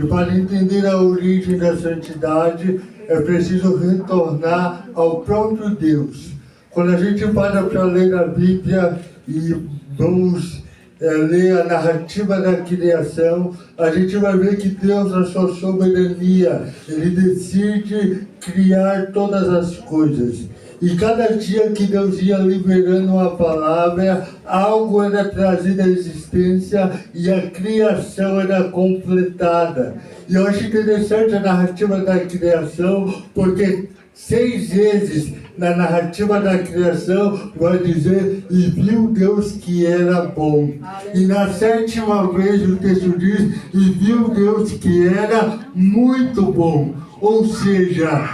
E para entender a origem da santidade, é preciso retornar ao próprio Deus. Quando a gente para ler a Bíblia e vamos ler a narrativa da criação, a gente vai ver que Deus, na sua soberania, Ele decide criar todas as coisas. E cada dia que Deus ia liberando uma palavra, algo era trazido à existência e a criação era completada. E eu acho interessante a narrativa da criação, porque 6 vezes na narrativa da criação vai dizer: e viu Deus que era bom. E na 7ª vez o texto diz: e viu Deus que era muito bom. Ou seja,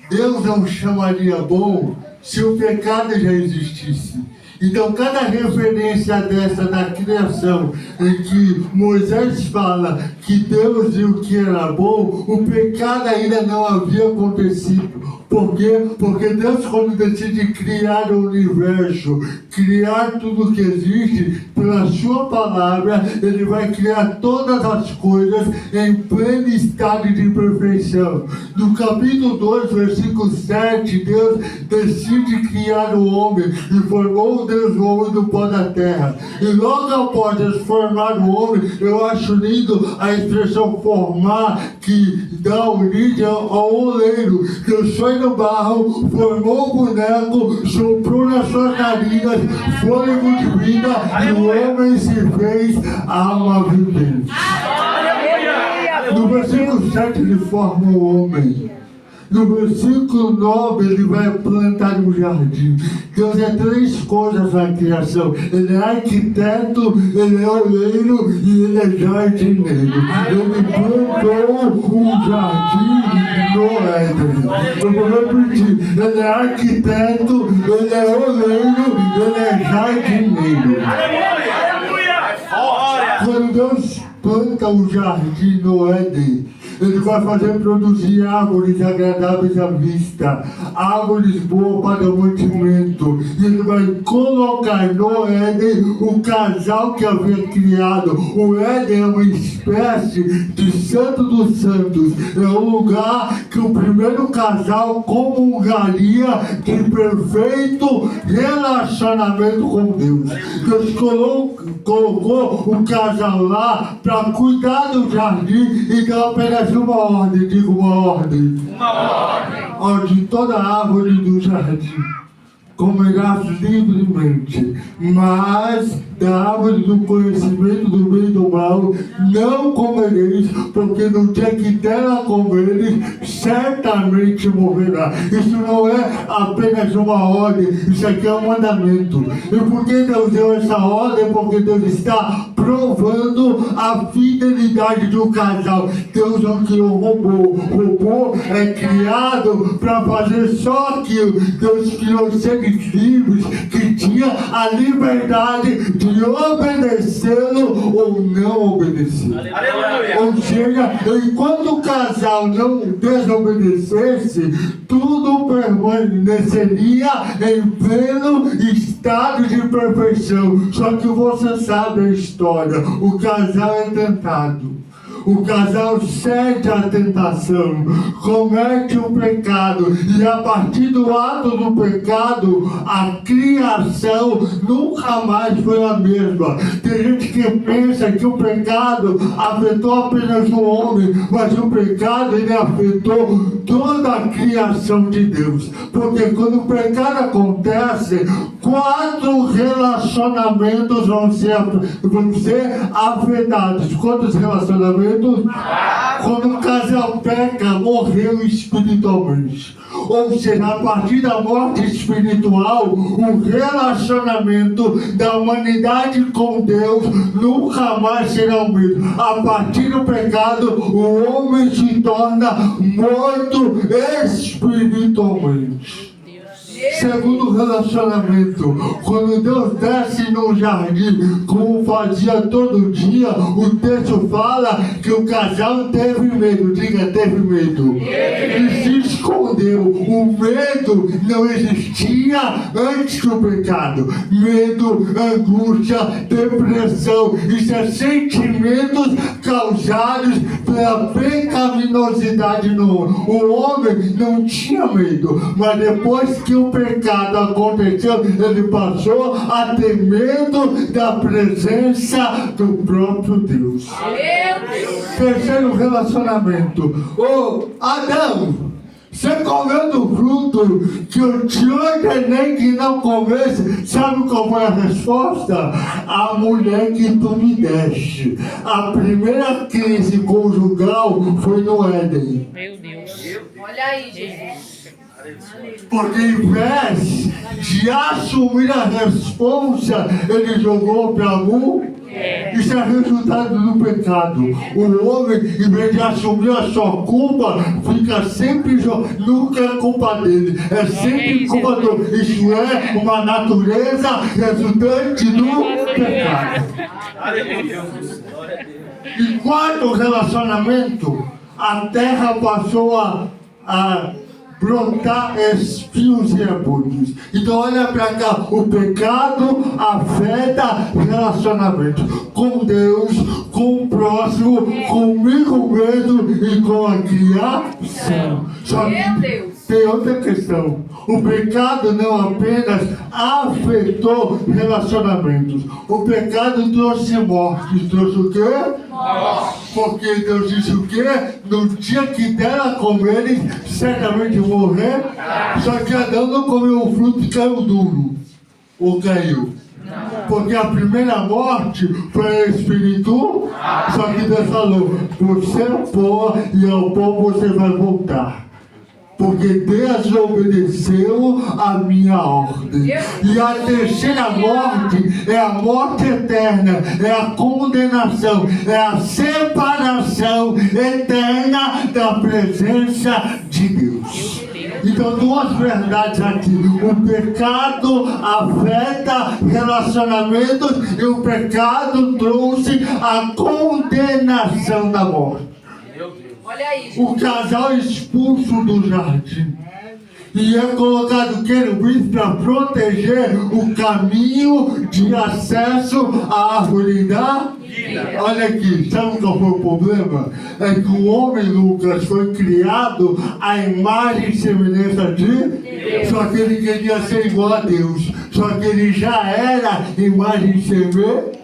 Deus não chamaria bom se o pecado já existisse. Então, cada referência dessa da criação, em que Moisés fala que Deus viu que era bom, o pecado ainda não havia acontecido. Por quê? Porque Deus, quando decide criar o universo, criar tudo que existe, pela sua palavra, Ele vai criar todas as coisas em pleno estado de perfeição. No capítulo 2, versículo 7, Deus decide criar o homem e formou Deus o homem do pó da terra. E logo após Deus formar o homem, eu acho lindo a expressão formar, que dá origem ao oleiro. Deus foi no barro, formou o boneco, soprou nas suas narinas fôlego de vida e o homem se fez alma vivente. No versículo 7 ele forma o homem. No versículo 9 ele vai plantar um jardim. Deus é 3 coisas na criação: Ele é arquiteto, Ele é oleiro e Ele é jardineiro. Ele plantou um jardim no Éden. Eu vou repetir: Ele é arquiteto, Ele é oleiro, Ele é jardineiro. Quando Deus planta um jardim no Éden, Ele vai fazer produzir árvores agradáveis à vista, árvores boas para o mantimento. E Ele vai colocar no Éden o casal que havia criado. O Éden é uma espécie de santo dos santos. É um lugar que o primeiro casal comungaria de perfeito relacionamento com Deus. Deus colocou o casal lá para cuidar do jardim e dar apenas uma ordem, digo uma ordem. Ordem: toda árvore do jardim comerás livremente, mas da árvore do conhecimento do bem e do mal não comereis, porque no dia que dela comereis, certamente morrerá. Isso não é apenas uma ordem, isso aqui é um mandamento. E por que Deus deu essa ordem? Porque Deus está provando a fidelidade do casal. Deus não criou um robô. O robô é criado para fazer só aquilo. Deus criou seres livres que tinham a liberdade de obedecê-lo ou não obedecê-lo. Ou seja, enquanto o casal não desobedecesse, tudo permaneceria em pleno estado de perfeição. Só que você sabe a história: o casal é tentado. O casal cede à tentação, comete o pecado, e a partir do ato do pecado, a criação nunca mais foi a mesma. Tem gente que pensa que o pecado afetou apenas o homem, mas o pecado ele afetou toda a criação de Deus. Porque quando o pecado acontece, 4 relacionamentos vão ser afetados. Quantos relacionamentos? Quando o casal peca, morreu espiritualmente. Ou seja, a partir da morte espiritual, o relacionamento da humanidade com Deus nunca mais será o mesmo. A partir do pecado, o homem se torna morto espiritualmente. Segundo relacionamento, quando Deus desce no jardim, como fazia todo dia, o texto fala que o casal teve medo. Diga, teve medo. E se escondeu. O medo não existia antes do pecado. Medo, angústia, depressão, isso é sentimentos causados pela pecaminosidade no o homem não tinha medo, mas depois que o pecado aconteceu, ele passou a ter medo da presença do próprio Deus. Terceiro relacionamento. Ô Adão, você comeu do fruto que eu te ordenei que não comesse. Sabe qual foi a resposta? A mulher que tu me deste. A primeira crise conjugal foi no Éden. Meu Deus. Olha aí, Jesus. Porque em vez de assumir a responsa, ele jogou para a mulher. Isso é resultado do pecado. O homem, em vez de assumir a sua culpa, fica sempre nunca é culpa dele. É sempre culpa do. Isso é uma natureza resultante do pecado. E quarto relacionamento, a terra passou a brotar espinhos e abutres. Então olha para cá, o pecado afeta relacionamento com Deus, com o próximo, comigo mesmo e com a criação. Só que tem outra questão. O pecado não apenas afetou relacionamentos. O pecado trouxe morte. Trouxe o quê? Morte. Porque Deus disse o quê? No dia que dela comerem, certamente morrer. Só que Adão não comeu o fruto e caiu duro. Ou caiu? Porque a primeira morte foi espiritual. Só que Deus falou: você é pó e ao pó você vai voltar. Porque desobedeceu a minha ordem. E a terceira morte é a morte eterna, é a condenação, é a separação eterna da presença de Deus. Então, duas verdades aqui: o pecado afeta relacionamentos e o pecado trouxe a condenação da morte. Olha aí, o casal expulso do jardim. E é colocado querubins para proteger o caminho de acesso à árvore da vida. Olha aqui, sabe qual foi o problema? É que o homem, Lucas, foi criado à imagem e semelhança de Deus. Só que ele queria ser igual a Deus. Só que ele já era imagem e semelhança.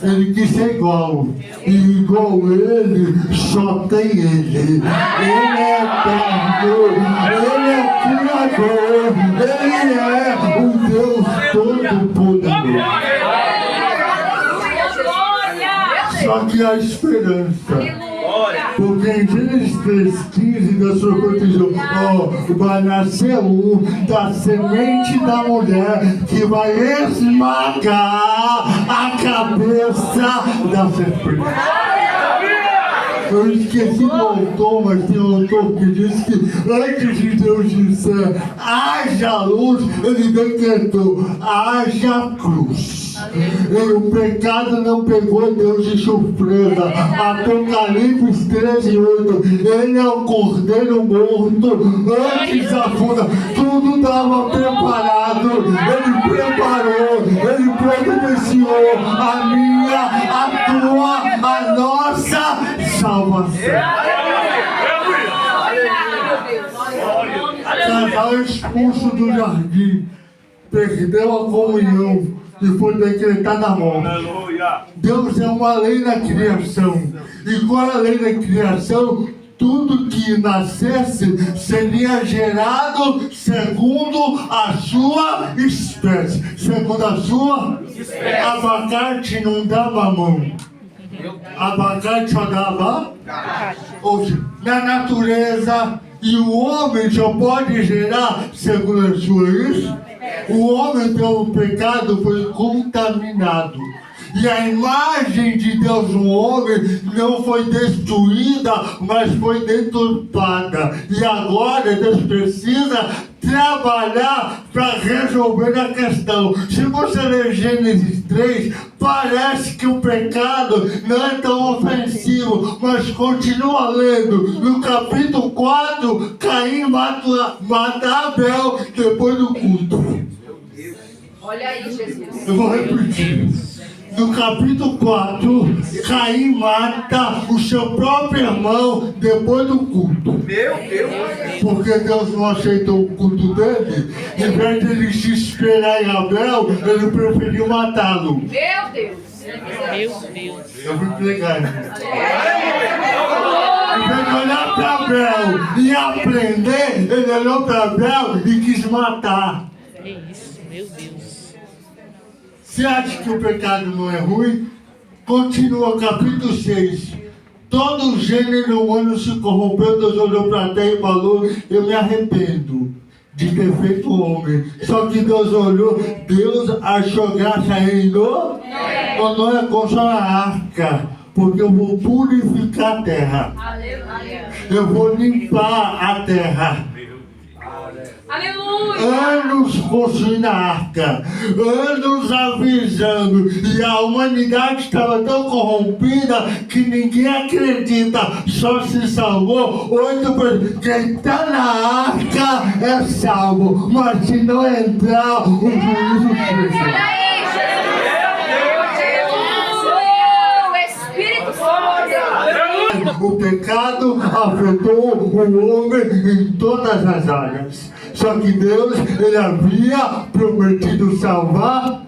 Ele quis ser igual. E igual ele, só tem ele. Ele é eterno. Ele é Criador. Ele é o Deus Todo-Poderoso. Só que há esperança. Porque em Gênesis 3,15 da sua condição, vai nascer da semente da mulher que vai esmagar a cabeça da serpente. Eu esqueci do autor, mas tem um autor que diz que antes de Deus dizer haja luz, ele decretou haja cruz. E o pecado não pegou Deus de surpresa. Apocalipse 13:8. Ele é o cordeiro morto antes da funda. Tudo estava preparado. Ele preparou. Ele providenciou a minha, a tua, a nossa salvação. Casal expulso do jardim, perdeu a comunhão e foi decretada a morte. Deus é uma lei na criação. E qual é a lei da criação? Tudo que nascesse seria gerado segundo a sua espécie. Segundo a sua espécie. Abacate não dá mamão. Abacate só dava. Ou seja, na natureza, e o homem só pode gerar segundo a sua espécie. O homem pelo pecado foi contaminado. E a imagem de Deus no homem não foi destruída, mas foi deturpada. E agora Deus precisa trabalhar para resolver a questão. Se você ler Gênesis 3, parece que o pecado não é tão ofensivo, mas continua lendo. No capítulo 4, Caim mata Abel depois do culto. Olha aí, Jesus. Eu vou repetir. No capítulo 4, Caim mata o seu próprio irmão depois do culto. Meu Deus. Porque Deus não aceitou o culto dele. Em vez de ele se esperar em Abel, ele preferiu matá-lo. Meu Deus. Eu vou pregar. Em vez de olhar para Abel e aprender, ele olhou para Abel e quis matar. É isso, meu Deus. Você acha que o pecado não é ruim? Continua capítulo 6. Todo o gênero humano se corrompeu, Deus olhou para a terra e falou, eu me arrependo de ter feito homem. Só que Deus olhou, Deus achou graça em Noé. Noé construiu a arca, porque eu vou purificar a terra. Aleluia. Eu vou limpar a terra. Aleluia. Anos construindo a arca, anos avisando, e a humanidade estava tão corrompida que ninguém acredita, só se salvou 8%. Quem está na arca é salvo, mas se não entrar, o juízo Olha chega. aí, Jesus. O Espírito Santo. O pecado afetou o homem em todas as áreas. Só que Deus, ele havia prometido salvar.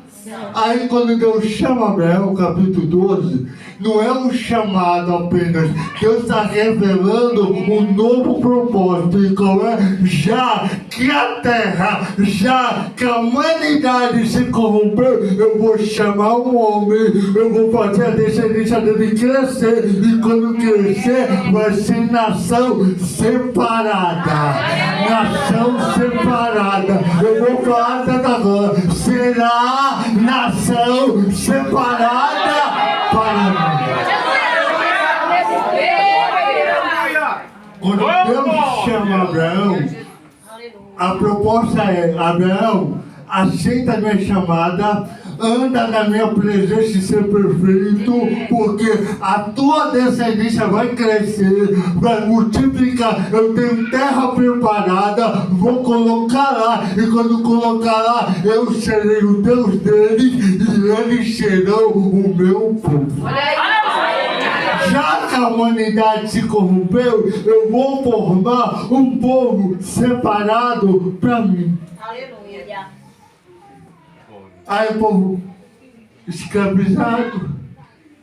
Aí quando Deus chama Abel, capítulo 12, não é um chamado apenas. Deus está revelando um novo propósito. E qual é? Já que a terra, já que a humanidade se corrompeu, eu vou chamar um homem, eu vou fazer a descendência dele crescer. E quando crescer, vai ser nação separada. Nação separada. Eu vou falar tanta coisa. Será nação separada para mim. Quando Deus chama Abraão, a proposta é, Abraão, aceita a minha chamada, anda na minha presença e ser perfeito, porque a tua descendência vai crescer, vai multiplicar. Eu tenho terra preparada, vou colocar lá, e quando colocar lá, eu serei o Deus deles e eles serão o meu povo. Já que a humanidade se corrompeu, eu vou formar um povo separado para mim. Aleluia. Aí o povo escravizado,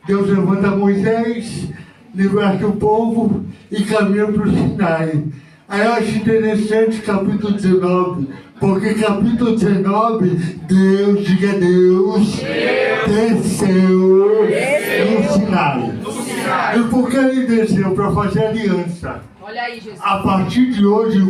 Deus levanta Moisés, liberta o povo e caminha para o Sinai. Aí eu acho interessante capítulo 19, porque capítulo 19, Deus, diga Deus, desceu no Sinai. E por que ele desceu? Para fazer aliança. Olha aí, Jesus. A partir de hoje,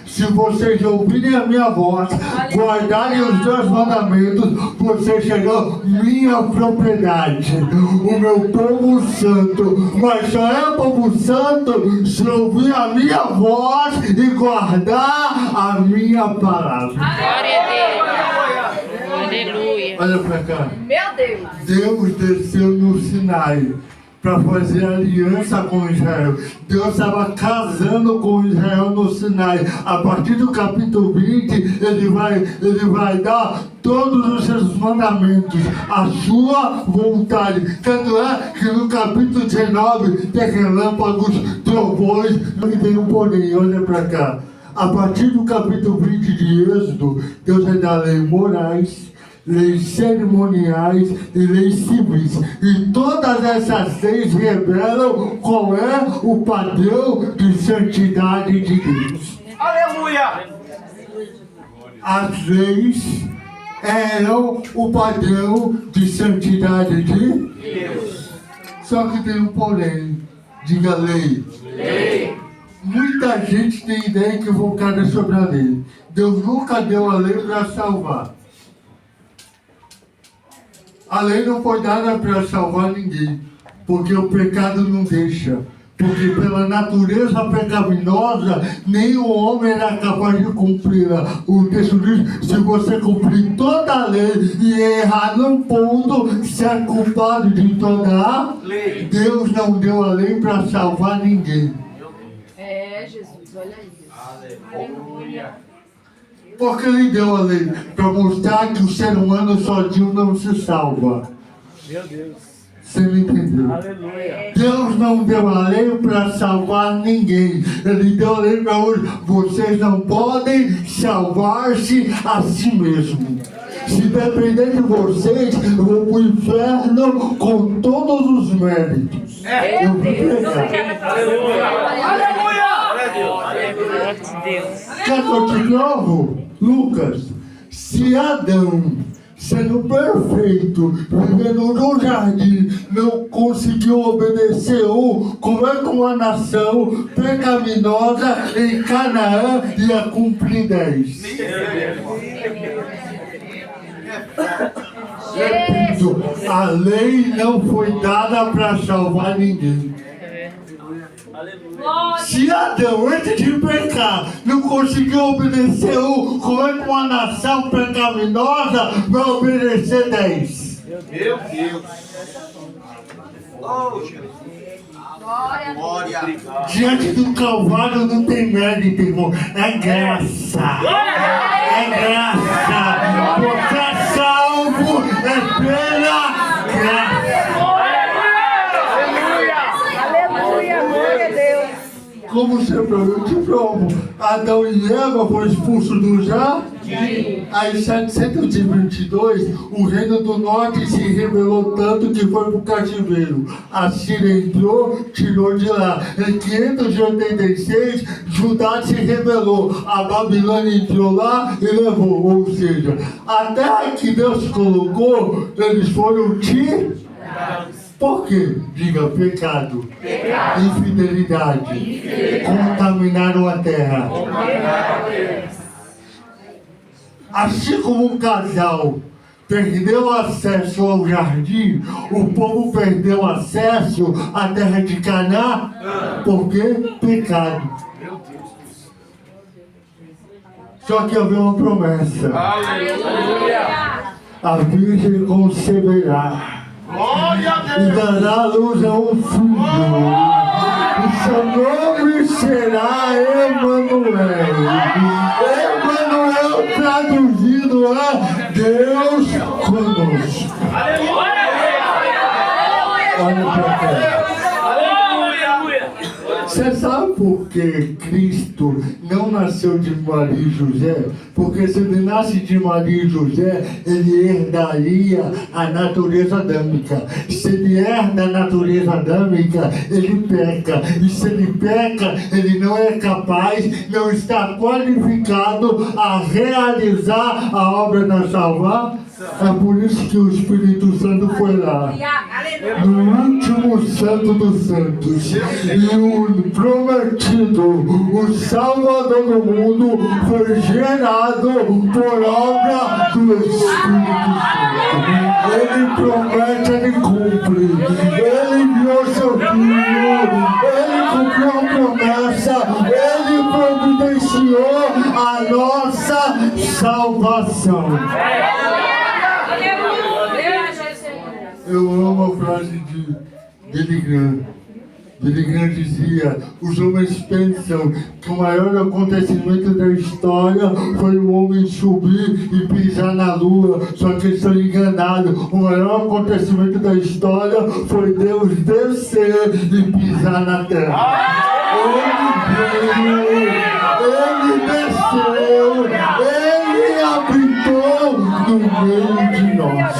se vocês ouvirem a minha voz, guardarem os meus mandamentos, vocês serão minha propriedade, o meu povo santo. Mas só é povo santo se ouvir a minha voz e guardar a minha palavra. Glória a Deus. Aleluia. Olha para cá. Meu Deus. Deus desceu no Sinai para fazer aliança com Israel. Deus estava casando com Israel no Sinai. A partir do capítulo 20, ele vai dar todos os seus mandamentos, a sua vontade. Tanto é que no capítulo 19 tem relâmpagos, trovões, e tem um porém, olha para cá. A partir do capítulo 20 de Êxodo, Deus vai dar leis morais, leis cerimoniais e leis civis. E todas essas leis revelam qual é o padrão de santidade de Deus. Aleluia. As leis eram o padrão de santidade de Deus. Só que tem um porém. Diga lei. Muita gente tem ideia equivocada sobre a lei. Deus nunca deu a lei para salvar. A lei não foi dada para salvar ninguém, porque o pecado não deixa. Porque pela natureza pecaminosa, nenhum homem era capaz de cumpri-la. O texto diz, se você cumprir toda a lei e errar num ponto, você é culpado de toda a lei. Deus não deu a lei para salvar ninguém. É, Jesus, olha aí. Aleluia. Porque ele deu a lei para mostrar que o ser humano sozinho não se salva. Meu Deus. Você me entendeu? Aleluia. Deus não deu a lei para salvar ninguém. Ele deu a lei para hoje. Vocês não podem salvar-se a si mesmo. Se depender de vocês, eu vou para o inferno com todos os méritos. Eu vou pegar. Aleluia. Glória de Deus. Quer que eu te provo? Lucas, se Adão, sendo perfeito, vivendo no jardim, não conseguiu obedecer, como é que uma nação pecaminosa em Canaã ia cumprir 10? Repito, a lei não foi dada para salvar ninguém. Se Adão, antes de pecar, não conseguiu obedecer como é que uma nação pecaminosa vai obedecer 10? Meu Deus. Oh, Jesus. Glória. Diante do Calvário não tem mérito, irmão. É graça. É graça. Você é salvo é pela graça. Como sempre, eu te provo. Adão e Eva foram expulsos do jardim. Aí, em 722, o reino do norte se rebelou tanto que foi para o cativeiro. A Síria entrou, tirou de lá. Em 586, Judá se rebelou. A Babilônia entrou lá e levou. Ou seja, a terra que Deus colocou, eles foram tirados. Por quê? Diga, pecado. Infidelidade. Contaminaram a terra. Assim como um casal perdeu acesso ao jardim, o povo perdeu acesso à terra de Canaã. Por quê? Pecado. Só que havia uma promessa. A Virgem conceberá. E dará à luz a um filho. E seu nome será Emanuel. Emanuel traduzido a Deus conosco. Olha para cá. Você sabe por que Cristo não nasceu de Maria e José? Porque se ele nasce de Maria e José, ele herdaria a natureza adâmica. Se ele herda a natureza adâmica, ele peca. E se ele peca, ele não é capaz, não está qualificado a realizar a obra da salvação. É por isso que o Espírito Santo foi lá, no último santo dos santos, e o prometido, o Salvador do mundo, foi gerado por obra do Espírito Santo. Ele promete, ele cumpre. Ele enviou seu filho, ele cumpriu a promessa, ele providenciou a nossa salvação. Eu amo a frase de Billy Graham. Billy Graham dizia: os homens pensam que o maior acontecimento da história foi o homem subir e pisar na lua, só que eles estão enganados. O maior acontecimento da história foi Deus descer e pisar na terra. Ele desceu, ele habitou no meio de nós.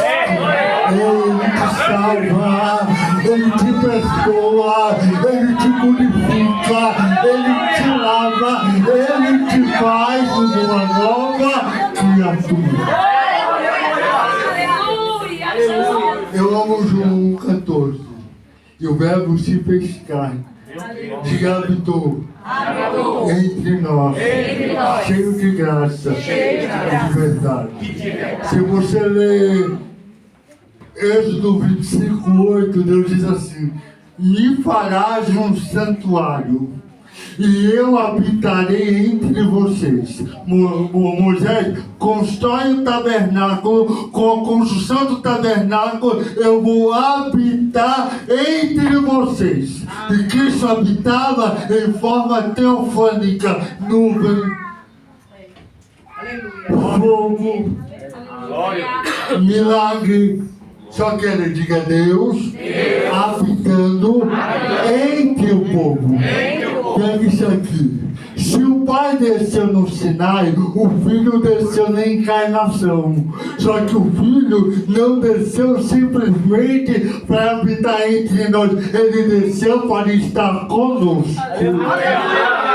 Ele te salva, ele te perdoa, ele te purifica, ele te lava, ele te faz uma nova criatura. Eu amo João 14. E o verbo se fez carne. Diga, habitou entre nós, cheio de graça e de verdade. Se você ler Êxodo 25:8, Deus diz assim: me farás um santuário, e eu habitarei entre vocês. Moisés constrói o tabernáculo. Com a construção do tabernáculo, eu vou habitar entre vocês. E Cristo habitava em forma teofânica, nuvem, fogo, milagre, Só que ele diga Deus habitando em teu povo. Pega isso aqui. Se o Pai desceu no Sinai, o Filho desceu na encarnação. Só que o Filho não desceu simplesmente para habitar entre nós. Ele desceu para estar conosco.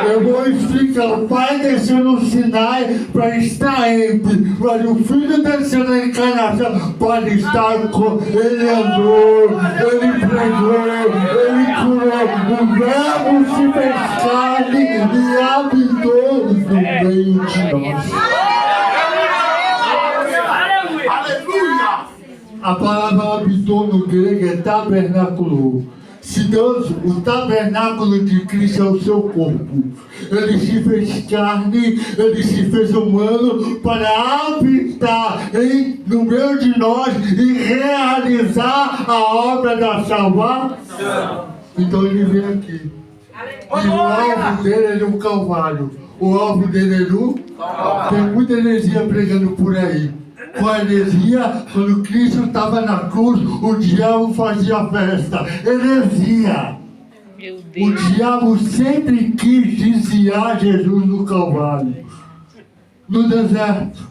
Eu vou explicar. O Pai desceu no Sinai para estar entre, mas o Filho desceu na encarnação para estar com. Ele andou, ele pregou, ele curou. O Verbo se fez carne e habitou no meio de nós. Aleluia! A palavra habitou no grego é tabernáculo. Se Deus, o tabernáculo de Cristo é o seu corpo. Ele se fez carne, ele se fez humano para habitar no meio de nós e realizar a obra da salvação. Então ele vem aqui. E o alvo dele é no Calvário. O alvo dele é no Calvário. Tem muita heresia pregando por aí. Com a heresia, quando Cristo estava na cruz, o diabo fazia festa. Heresia. Meu O Deus. diabo sempre quis desviar Jesus no Calvário. No deserto.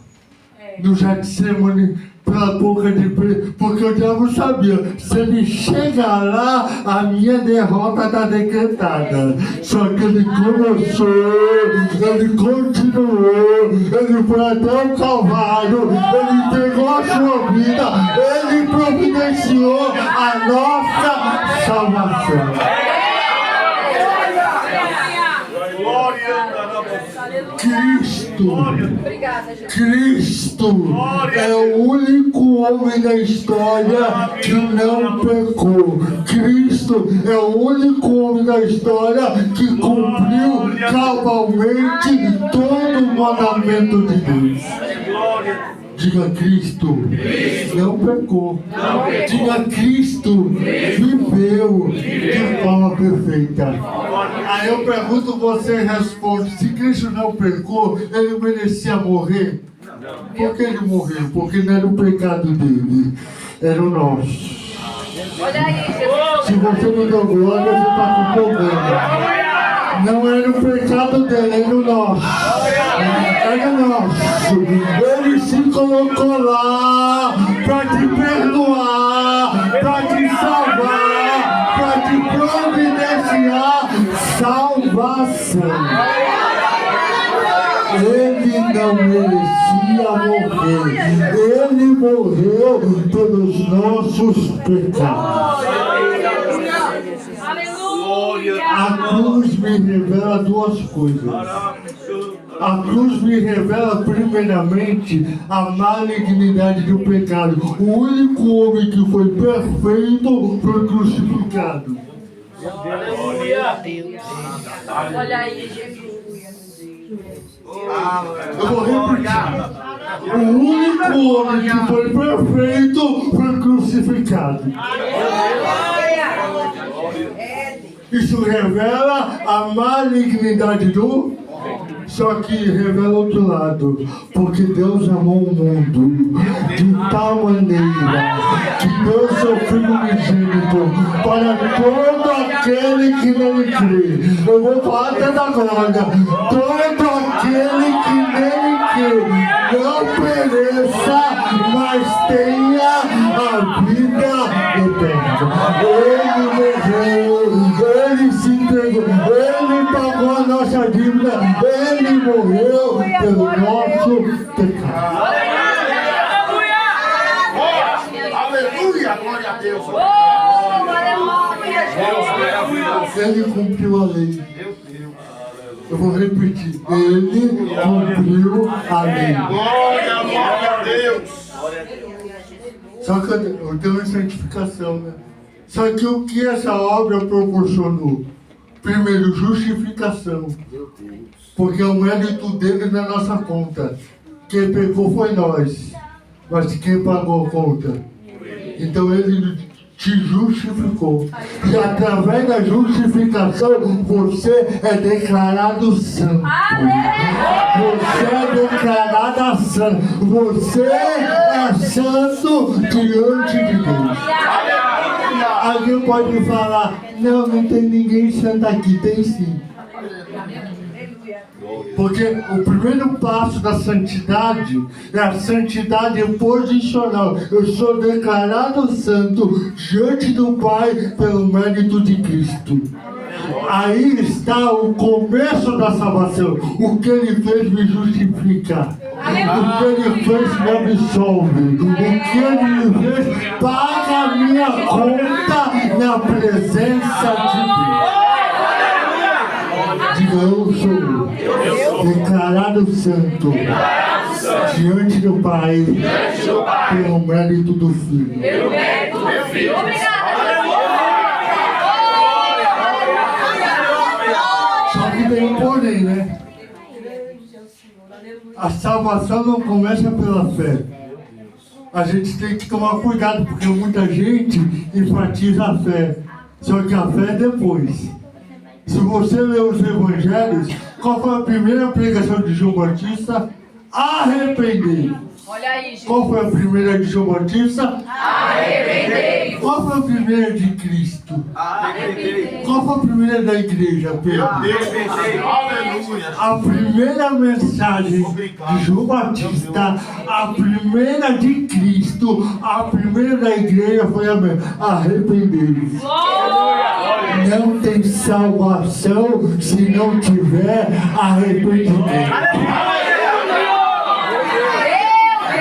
No Getsemane, pela boca de preso. Porque o diabo sabia, se ele chegar lá, a minha derrota está decretada. Só que ele começou, ele continuou, ele foi até o Calvário, ele entregou a sua vida, ele providenciou a nossa salvação. Cristo, Obrigada, Jesus. Cristo é o único homem da história que não pecou. Cristo é o único homem da história que cumpriu cabalmente todo o mandamento de Deus. Diga Cristo, não pecou. Diga Cristo, viveu de forma perfeita. Aí eu pergunto, você responde, se Cristo não pecou, ele merecia morrer? Por que ele morreu? Porque não era o pecado dele, era o nosso. Olha aí, Jesus. Se você não deu glória, você está com problema. Não era o pecado dele, era o nosso. Era o nosso. Ele se colocou lá para te perdoar, para te salvar, para te providenciar salvação. Ele não merecia morrer. Ele morreu pelos nossos pecados. A cruz me revela duas coisas. A cruz me revela primeiramente a malignidade do pecado. O único homem que foi perfeito foi crucificado. Olha aí, Jesus. Eu vou repetir. O único homem que foi perfeito foi crucificado. Isso revela a malignidade do... Só que revela outro lado. Porque Deus amou o mundo de tal maneira que deu seu Filho unigênito para todo aquele que nele crê. Eu vou falar até da glória. Todo aquele que nele crê não pereça, mas tenha a vida eterna. Ele morreu, ele se entregou, ele pagou a nossa dívida, ele morreu pelo nosso pecado. Aleluia! Glória a Deus! Ele cumpriu a lei. Eu vou repetir. Ele cumpriu a lei. Glória a Deus! Só que eu tenho uma santificação, né? Só que o que essa obra proporcionou? Primeiro, justificação. Porque o mérito dele na nossa conta. Quem pecou foi nós. Mas quem pagou a conta? Então ele te justificou. E através da justificação, você é declarado santo. Você é declarada santo. Você é santo diante de Deus. Alguém pode falar, não tem ninguém santo aqui. Tem sim. Porque o primeiro passo da santidade é a santidade posicional. Eu sou declarado santo diante do Pai pelo mérito de Cristo. Aí está o começo da salvação. O que Ele fez me justifica. O que Ele fez me absolve. O que Ele fez paga a minha conta na presença de Deus. Diga, eu sou declarado santo diante do Pai pelo mérito do Filho. Só que tem um porém, né? A salvação não começa pela fé. A gente tem que tomar cuidado, porque muita gente enfatiza a fé. Só que a fé é depois. Se você ler os evangelhos, qual foi a primeira pregação de João Batista? Arrependei. Olha aí, Jesus. Qual foi a primeira de João Batista? Arrependei. Qual foi a primeira de Cristo? Arrependei. Qual foi a primeira da igreja, Pedro? Arrependei. Aleluia. A primeira mensagem de João Batista, a primeira de Cristo, a primeira da igreja foi arrependei-vos. Não tem salvação se não tiver arrependimento.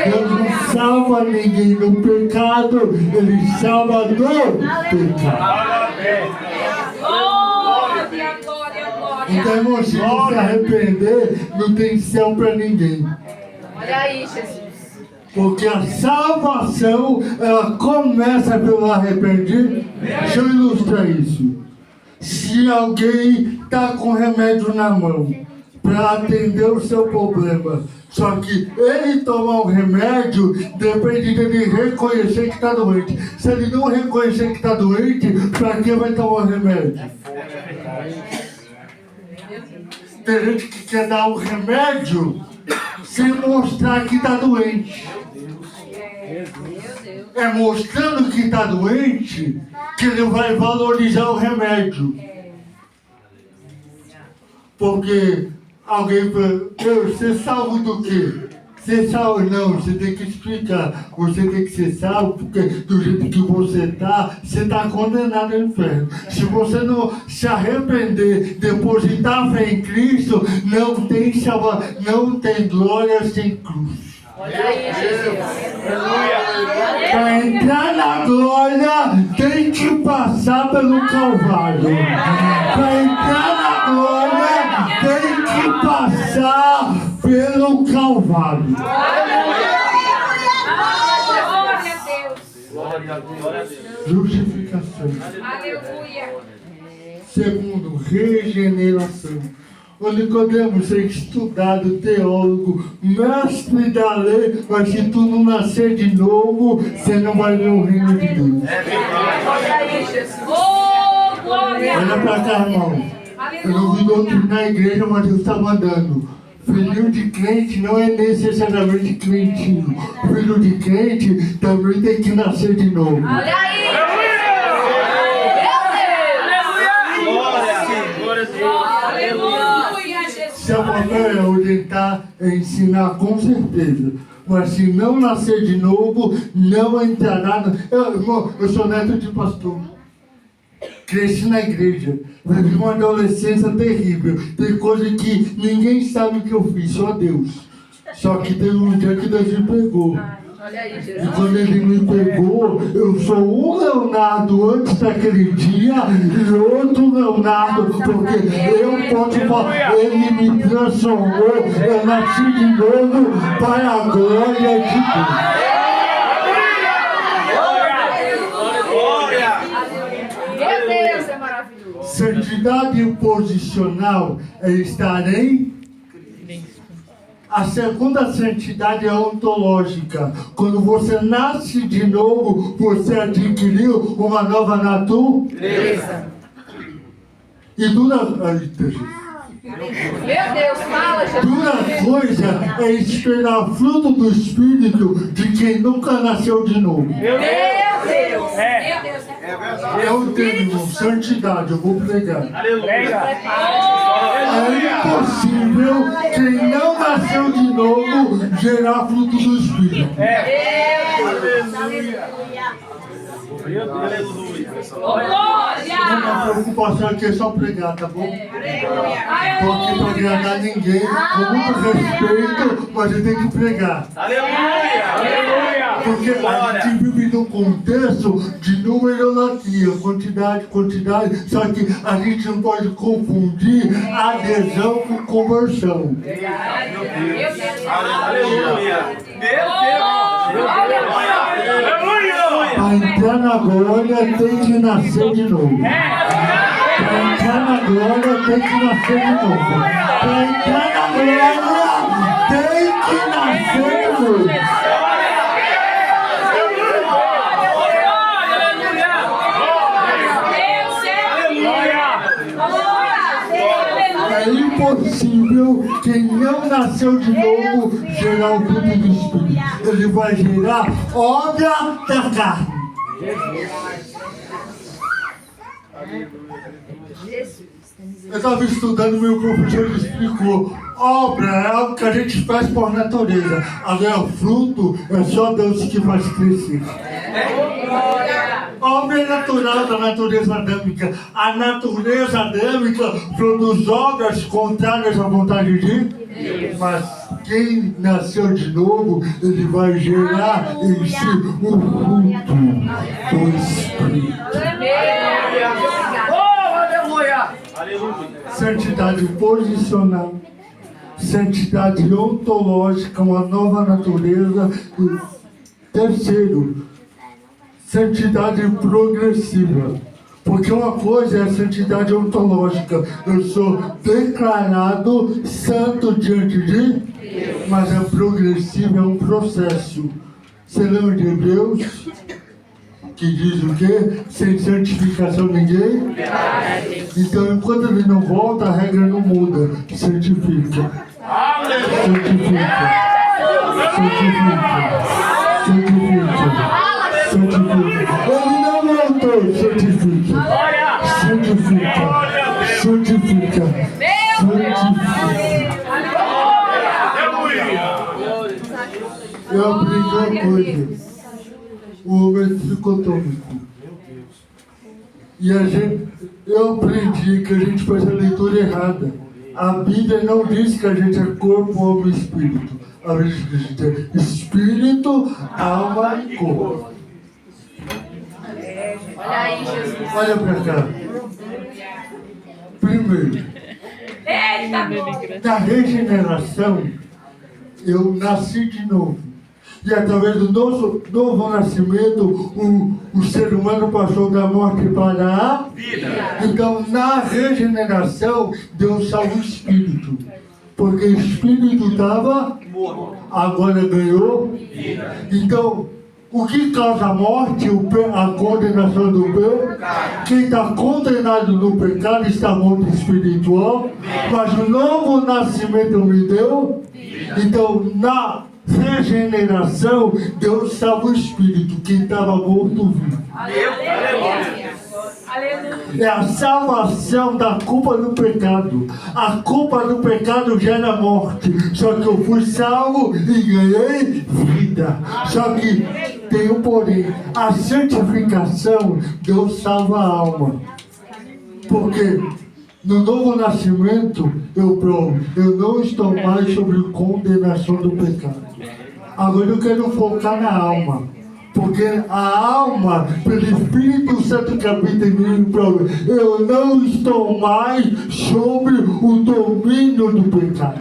Deus não salva ninguém do pecado, Ele salva do pecado. Então, irmão, se não se arrepender, não tem céu para ninguém. Olha aí, Jesus. Porque a salvação, ela começa pelo arrependimento. Deixa eu ilustrar isso. Se alguém está com remédio na mão para atender o seu problema, só que ele tomar o remédio, depende dele reconhecer que está doente. Se ele não reconhecer que está doente, para que vai tomar o remédio? Tem gente que quer dar o remédio sem mostrar que está doente. É mostrando que está doente que ele vai valorizar o remédio. Porque alguém fala, você salvo do quê? Ser salvo não, você tem que explicar. Você tem que ser salvo porque do jeito que você está condenado ao inferno. Se você não se arrepender, depositar a fé em Cristo, não tem salvação, não tem glória sem cruz. Olha aí, Jesus. Para entrar na glória, tem que passar pelo Calvário. Para entrar na glória, tem que passar pelo Calvário. Glória a Deus. Justificação. Aleluia. Segundo, regeneração. O Nicodemo ser estudado, teólogo, mestre da lei, mas se tu não nascer de novo, você não vai ver o reino de Deus. Olha aí, Jesus. Oh, glória. Olha pra cá, irmão. Eu não vi doutrinar a igreja, mas Deus está mandando. Filho de crente não é necessariamente crentinho. Filho de crente também tem que nascer de novo. Olha aí. Aleluia, Jesus. Seu papel é orientar, é ensinar com certeza. Mas se não nascer de novo, não entrará. Irmão, eu sou neto de pastor. Cresci na igreja. Vivi uma adolescência terrível. Tem coisa que ninguém sabe o que eu fiz, só Deus. Só que teve um dia que Deus me pegou. Olha aí, E Jesus. quando Ele me pegou, eu sou um Leonardo antes daquele dia e outro Leonardo, porque eu posso falar, Ele me transformou, eu nasci de novo para a glória de Deus. Meu Deus, é maravilhoso. Santidade posicional é estar em A segunda santidade é ontológica. Quando você nasce de novo, você adquiriu uma nova natureza. E dura... Meu Deus, fala, Jesus. Dura coisa é esperar fruto do Espírito de quem nunca nasceu de novo. Meu Deus. Meu Deus. É o termo santidade, eu vou pregar. Aleluia. É impossível quem não nasceu de novo gerar fruto do Espírito. Não é preocupação aqui, é só pregar, tá bom? Estou aqui para agradar ninguém, com muito respeito, mas eu tenho que pregar. Aleluia. Porque a gente vive num contexto de numerologia, quantidade, só que a gente não pode confundir adesão com conversão. Aleluia. Para entrar na glória tem que nascer de novo. Para entrar na glória tem que nascer de novo. Para entrar na glória tem que nascer de novo. É impossível quem não nasceu de novo gerar o fruto do Espírito. Ele vai gerar obra da carne. Eu estava estudando, meu professor explicou. Obra é algo que a gente faz por natureza. Agora, fruto é só Deus que faz crescer. Obra é natural da natureza adâmica. A natureza adâmica produz obras contrárias à vontade de Deus. Mas quem nasceu de novo, ele vai gerar em si o fruto do Espírito. Santidade posicional, santidade ontológica, uma nova natureza. E terceiro, santidade progressiva. Porque uma coisa é a santidade ontológica. Eu sou declarado santo diante de Deus. Mas a progressiva é um processo. Você lembra de Hebreus? Que diz o quê? Sem santificação ninguém? Então, enquanto ele não volta, a regra não muda. Santifica. Santifica. Ele não voltou. Santifica. Eu aprendi uma coisa. O homem tricotômico. E eu aprendi que a gente faz a leitura errada. A Bíblia não diz que a gente é corpo, alma e espírito. A Bíblia diz que a gente é espírito, alma e corpo. Olha aí, Jesus. Olha pra cá. Primeiro, na regeneração, eu nasci de novo. E através do novo nascimento, o ser humano passou da morte para a vida. Então, na regeneração, Deus salva o espírito. Porque o espírito estava morto, agora ganhou vida. Então, o que causa a morte? A condenação do pecado. Quem está condenado no pecado está morto espiritual. Mas o novo nascimento me deu. Então, na regeneração, Deus salva o espírito. Quem estava morto vivo. Aleluia. É a salvação da culpa do pecado. A culpa do pecado gera morte. Só que eu fui salvo e ganhei vida. Só que tem um porém. A santificação, Deus salva a alma. Porque no novo nascimento, eu não estou mais sobre condenação do pecado. Agora eu quero focar na alma. Porque a alma, pelo Espírito Santo que habita em mim, eu não estou mais sobre o domínio do pecado.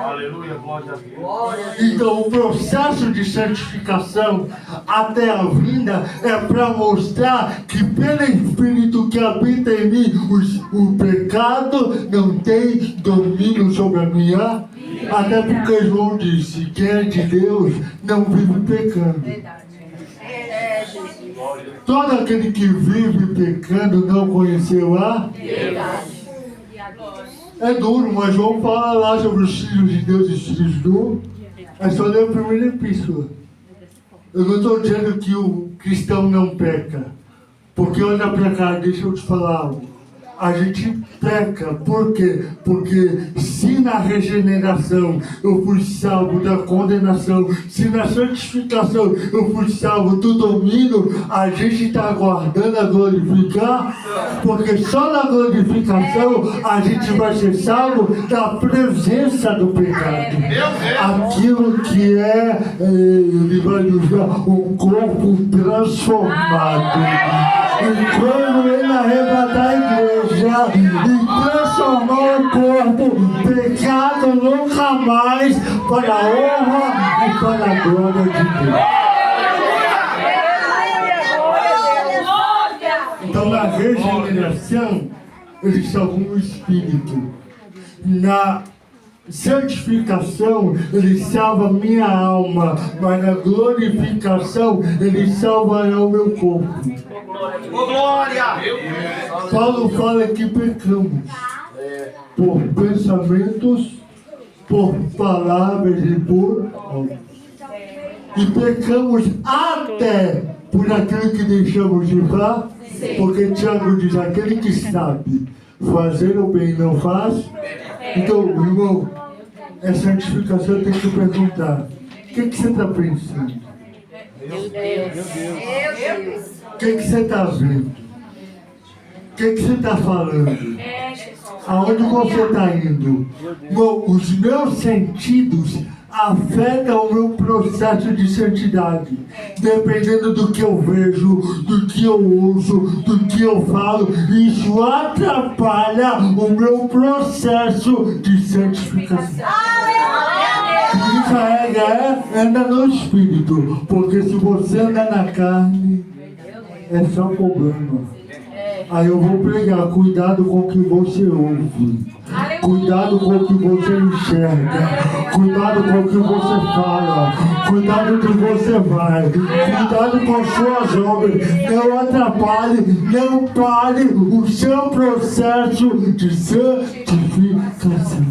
Aleluia, glória. Então, o processo de santificação até a vinda é para mostrar que pelo Espírito que habita em mim, o pecado não tem domínio sobre a minha. Até porque João disse, quem é de Deus não vive pecando. Todo aquele que vive pecando não conheceu a verdade. É duro, mas João fala lá sobre os filhos de Deus e os filhos do... É só ler a primeira epístola. Eu não estou dizendo que o cristão não peca. Porque olha para cá, deixa eu te falar algo. A gente peca, por quê? Porque se na regeneração eu fui salvo da condenação, se na santificação eu fui salvo do domínio, a gente está aguardando a glorificar, porque só na glorificação a gente vai ser salvo da presença do pecado. Aquilo que ele vai usar um corpo transformado. E quando ele arrebatar a igreja e transformar o corpo, pecado nunca mais, para a honra e para a glória de Deus. Então, na regeneração, ele salvou o espírito. Na santificação, ele salva minha alma, mas na glorificação, ele salvará o meu corpo. Glória! Paulo fala que pecamos por pensamentos, por palavras e por obras. E pecamos até por aquilo que deixamos de fazer, porque Tiago diz, aquele que sabe fazer o bem e não faz. Então, irmão, essa santificação tem que perguntar, o que você está pensando? Meu Deus. O que você está vendo? O que você está falando? Aonde você está indo? Bom, os meus sentidos afetam o meu processo de santidade. Dependendo do que eu vejo, do que eu ouço, do que eu falo, isso atrapalha o meu processo de santificação. Isso anda no espírito, porque se você anda na carne, é só problema. Aí eu vou pregar, cuidado com o que você ouve, cuidado com o que você enxerga, cuidado com o que você fala, cuidado com o que você vai, cuidado com as suas obras, não atrapalhe, não pare o seu processo de santificação.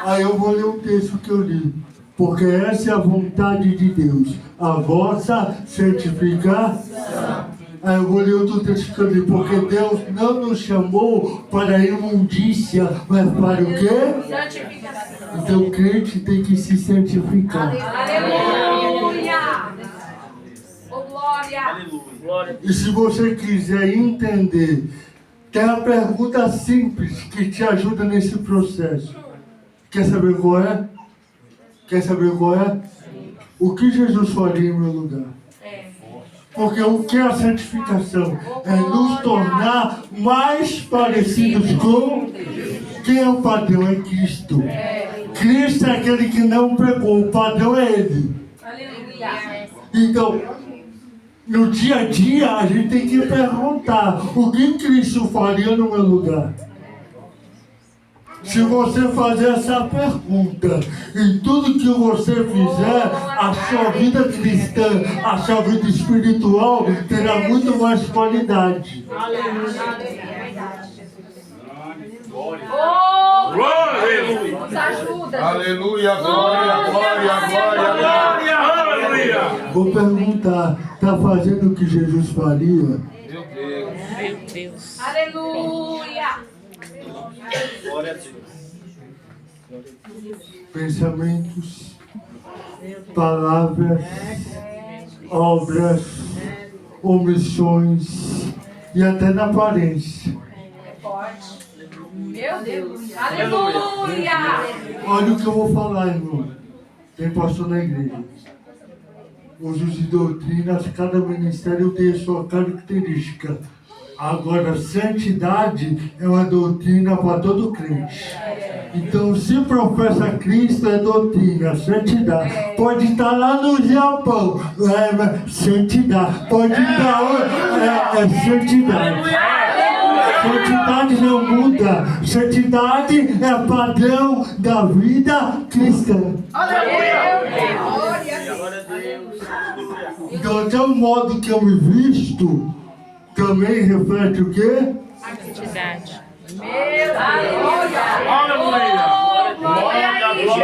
Aí eu vou ler o texto que eu li. Porque essa é a vontade de Deus, a vossa santificação. Aí eu vou ler outro texto que eu li. Porque Deus não nos chamou para a imundícia, mas para o quê? Santificação. Então o crente tem que se santificar. Aleluia! Oh, glória! E se você quiser entender, tem uma pergunta simples que te ajuda nesse processo. Quer saber qual é? Quer saber qual é? O que Jesus faria em meu lugar? Porque o que é a santificação? É nos tornar mais parecidos com... Quem é o padrão? É Cristo. Cristo é aquele que não pecou, o padrão é Ele. Então, no dia a dia, a gente tem que perguntar, o que Cristo faria no meu lugar? Se você fazer essa pergunta, em tudo que você fizer, a sua vida cristã, a sua vida espiritual terá muito mais qualidade. Glória! Nos ajuda! Aleluia, glória, glória, glória, aleluia! Vou perguntar, está fazendo o que Jesus faria? Meu Deus. Aleluia! Glória a Deus. Pensamentos, palavras, obras, omissões e até na aparência. Meu Deus! Aleluia! Olha o que eu vou falar, irmão. Tem pastor na igreja. Usos de doutrinas, cada ministério tem a sua característica. Agora, santidade é uma doutrina para todo crente. Então, se professa Cristo, é doutrina, santidade. Pode estar lá no Japão, santidade. Pode estar, santidade. Santidade não muda. Santidade é padrão da vida cristã. Então, até o modo que eu me visto também reflete o quê? Santidade. Aleluia! Glória a Deus.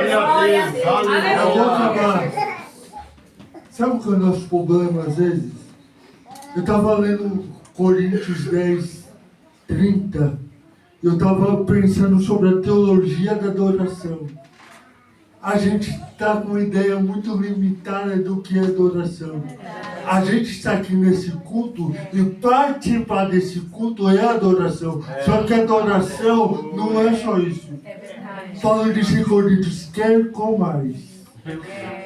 Eu vou acabar. Sabe qual é o nosso problema às vezes? Eu estava lendo Coríntios 10, 30. Eu estava pensando sobre a teologia da adoração. A gente está com uma ideia muito limitada do que é adoração. A gente está aqui nesse culto e participar desse culto é adoração. Só que adoração não é só isso. Paulo disse em Coríntios, quer comais,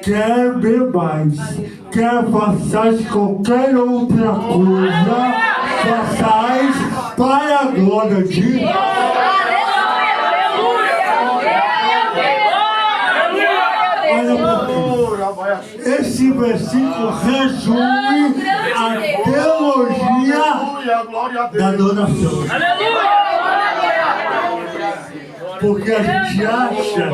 quer bebais, quer façais qualquer outra coisa, façais para a glória de Deus. Esse versículo resume a teologia da adoração. Porque a gente acha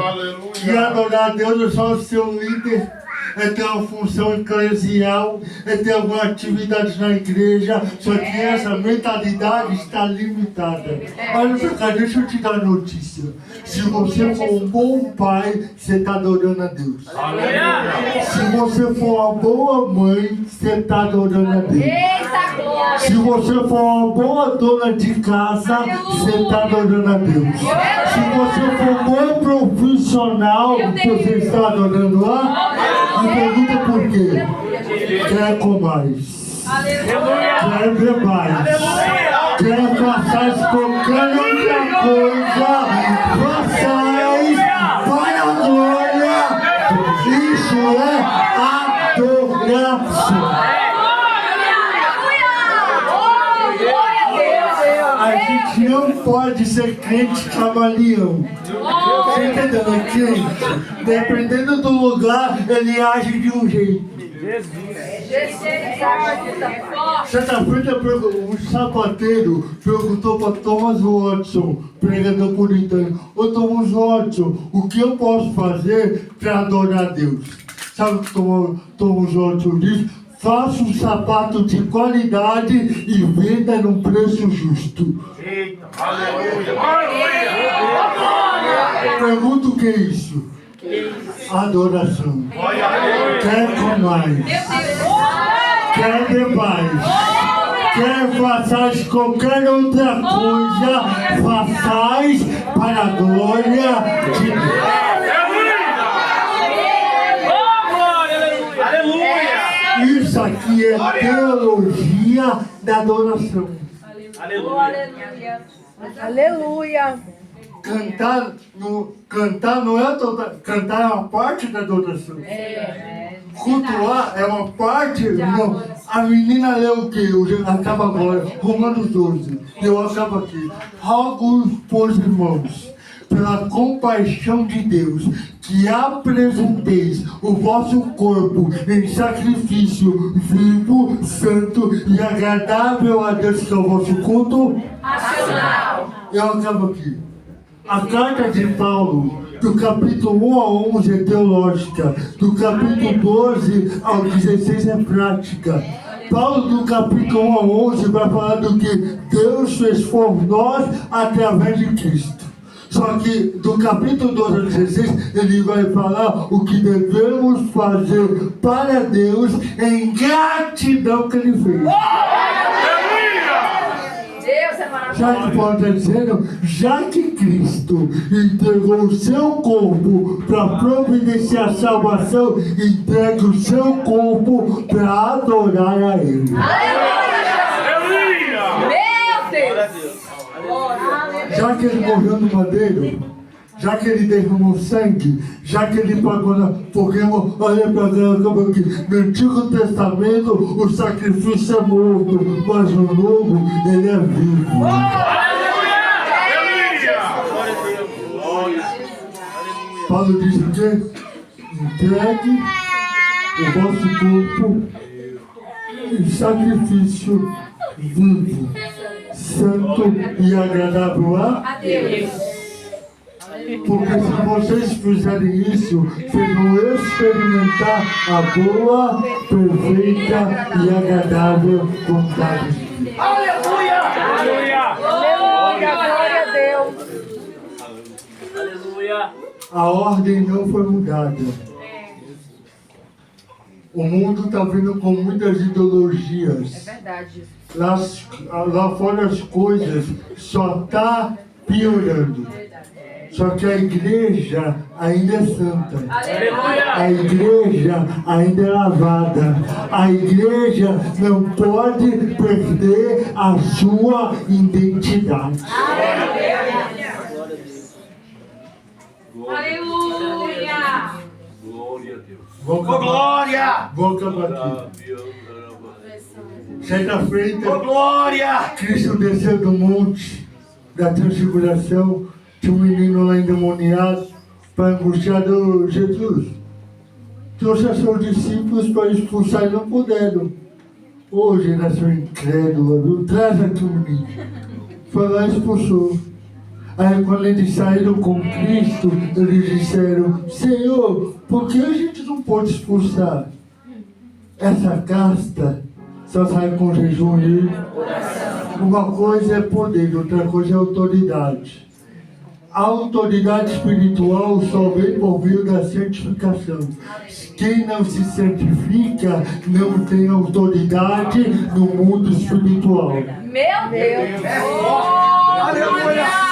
que adorar a Deus é só ser um líder, é ter uma função eclesial, é ter alguma atividade na igreja, só que essa mentalidade está limitada. Olha pra cá, deixa eu te dar a notícia. Se você for um bom pai, você está adorando a Deus. Se você for uma boa mãe, você está adorando a Deus. Se você for uma boa dona de casa, você está adorando a Deus. Se você for um bom profissional, você está adorando a Deus. Me pergunta por quê? Quer comais, quer bebais, quer façais qualquer outra coisa, façais para a glória. Isso é adoração. A gente não pode ser crente camaleão. Você entendeu? É crente. Dependendo do lugar, ele age de um jeito. Certa-feita, um sapateiro perguntou para Thomas Watson, pregador puritano: ô Thomas Watson, o que eu posso fazer para adorar a Deus? Sabe o que Thomas Watson diz? Faça um sapato de qualidade e venda num preço justo. Eita, aleluia. Pergunto o que é isso? Adoração. Quer comais, quer bebais, quer façais qualquer outra coisa, façais para a glória de Deus. Isso aqui é teologia da adoração. Aleluia. Cantar não é cantar é uma parte da adoração. Cultuar é uma parte. Não. A menina leu o quê? Acaba agora, Romanos 12. Eu acabo aqui. Rogo por irmãos, pela compaixão de Deus, que apresenteis o vosso corpo em sacrifício vivo, santo e agradável a Deus, que é o vosso culto racional. Eu acabo aqui. A carta de Paulo, do capítulo 1 a 11 é teológica, do capítulo 12 ao 16 é prática. Paulo, do capítulo 1 a 11, vai falar do que Deus fez por nós através de Cristo. Só que do capítulo 12 ao 16, ele vai falar o que devemos fazer para Deus em gratidão que ele fez. Deus é maravilhoso. Já que Paulo está dizendo, já que Cristo entregou o seu corpo para providenciar a salvação, entregue o seu corpo para adorar a Ele. Aleluia! Meu Deus! Já que ele morreu no madeiro, já que ele derramou sangue, já que ele pagou na... Porque olha para Deus, como aqui, no Antigo Testamento o sacrifício é morto, mas no Novo ele é vivo. Paulo diz o quê? Entregue o vosso corpo em sacrifício vivo, santo e agradável a Deus. Porque se vocês fizerem isso, vocês vão experimentar a boa, perfeita e agradável vontade de Deus. Aleluia! Aleluia, glória a Deus. Aleluia! A ordem não foi mudada. O mundo está vindo com muitas ideologias. É verdade. Lá fora as coisas só tá piorando. Só que a igreja ainda é santa. A igreja ainda é lavada. A igreja não pode perder a sua identidade. Aleluia. Glória a Deus. Vou acabar, Glória! vou acabar aqui. Certa-feita, Glória! Cristo desceu do monte da transfiguração. Tinha um menino lá endemoniado, para angustiar Jesus. Trouxe a seus discípulos para expulsar e não puderam. Ô geração incrédula, viu? Traz aqui o menino. Foi lá e expulsou. Aí quando eles saíram com Cristo, eles disseram: Senhor, por que a gente não pode expulsar? Essa casta só sai com jejum e uma coisa é poder, outra coisa é autoridade. A autoridade espiritual só vem por meio da santificação. Quem não se santifica não tem autoridade no mundo espiritual. Meu Deus. Aleluia!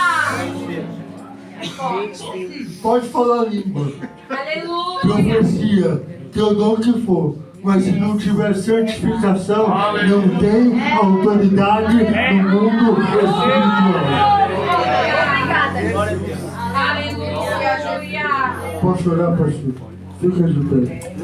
Pode falar língua, Aleluia. profecia, teu dom que for, mas se não tiver santificação, não tem autoridade no mundo espiritual. Obrigada. Aleluia. Posso orar, pastor? Fica de pé.